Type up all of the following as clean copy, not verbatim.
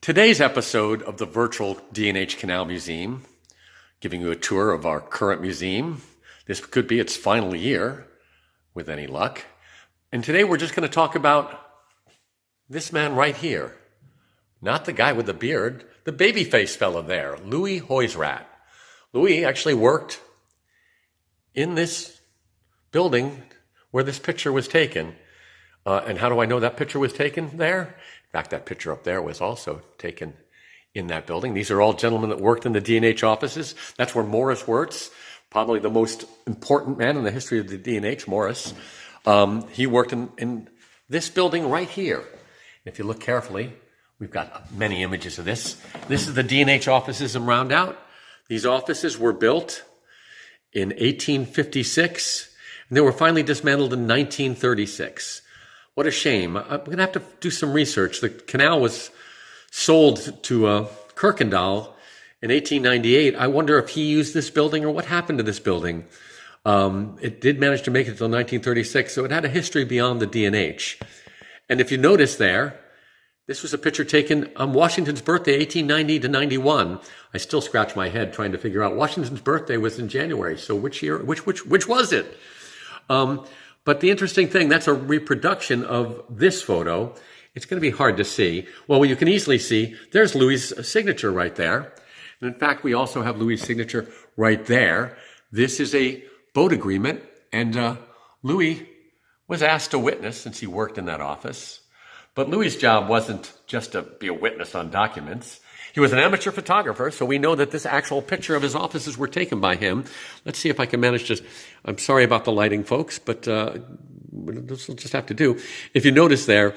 Today's episode of the virtual D&H Canal Museum, giving you a tour of our current museum. This could be its final year, with any luck. And today we're just going to talk about this man right here. Not the guy with the beard, the baby-faced fellow there, Louis Hoysradt. Louis actually worked in this building where this picture was taken. And how do I know that picture was taken there? In fact, that picture up there was also taken in that building. These are all gentlemen that worked in the D&H offices. That's where Morris works, probably the most important man in the history of the D&H, Morris. He worked in this building right here. If you look carefully, we've got many images of this. This is the D&H offices in Roundout. These offices were built in 1856, and they were finally dismantled in 1936. What a shame. I'm going to have to do some research. The canal was sold to Kirkendall in 1898. I wonder if he used this building or what happened to this building. It did manage to make it until 1936, so it had a history beyond the D&H. And if you notice there, this was a picture taken on Washington's birthday, 1890 to 91. I still scratch my head trying to figure out Washington's birthday was in January. So which year, which was it? But the interesting thing, that's a reproduction of this photo. It's going to be hard to see. Well, you can easily see, there's Louis' signature right there. And in fact, we also have Louis' signature right there. This is a boat agreement, and Louis was asked to witness since he worked in that office. But Louis' job wasn't just to be a witness on documents. He was an amateur photographer, so we know that this actual picture of his offices were taken by him. Let's see if I can manage to... I'm sorry about the lighting, folks, but this will just have to do. If you notice there,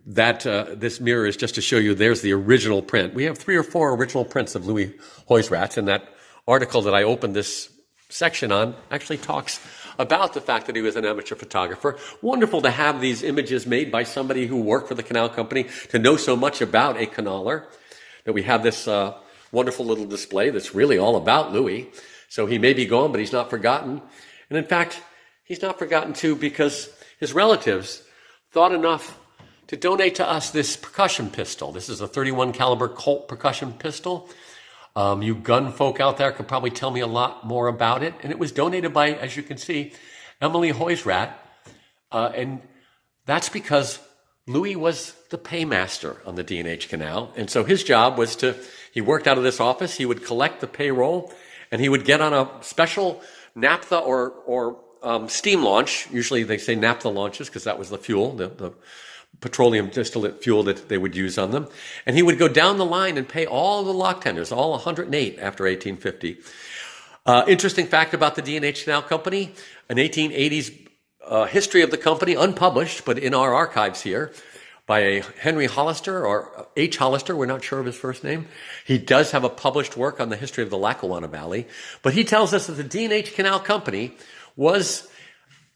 that this mirror is just to show you there's the original print. We have 3 or 4 original prints of Louis Hoysradt, and that article that I opened this section on actually talks about the fact that he was an amateur photographer. Wonderful to have these images made by somebody who worked for the canal company, to know so much about a canaler, that we have this wonderful little display that's really all about Louis. So he may be gone, but he's not forgotten. And in fact, he's not forgotten too because his relatives thought enough to donate to us this percussion pistol. This is a 31 caliber Colt percussion pistol. You gun folk out there could probably tell me a lot more about it. And it was donated by, as you can see, Emily Hoysradt. And that's because Louis was the paymaster on the D&H Canal. And so his job was he worked out of this office, he would collect the payroll, and he would get on a special naphtha or steam launch. Usually they say naphtha launches because that was the fuel, the petroleum distillate fuel that they would use on them. And he would go down the line and pay all the lock tenders, all 108 after 1850. Interesting fact about the D&H Canal Company, an 1880s history of the company, unpublished, but in our archives here, by a Henry Hollister, or H. Hollister, we're not sure of his first name. He does have a published work on the history of the Lackawanna Valley, but he tells us that the D&H Canal Company was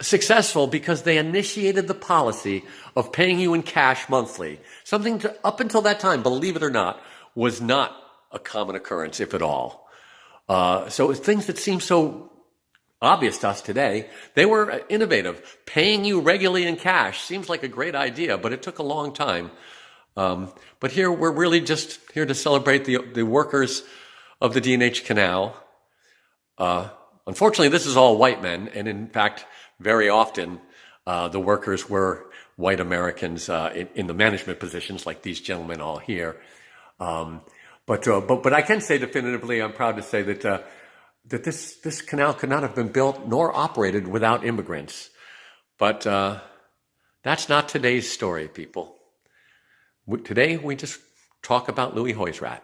successful because they initiated the policy of paying you in cash monthly. Something up until that time, believe it or not, was not a common occurrence, if at all. So things that seem so obvious to us today, they were innovative. Paying you regularly in cash seems like a great idea, but it took a long time. But here, we're really just here to celebrate the workers of the D&H Canal. Unfortunately, this is all white men, and in fact, very often the workers were white Americans in the management positions, like these gentlemen all here. But I can say definitively, I'm proud to say that this canal could not have been built nor operated without immigrants. But that's not today's story, people. Today, we just talk about Louis Hoysradt.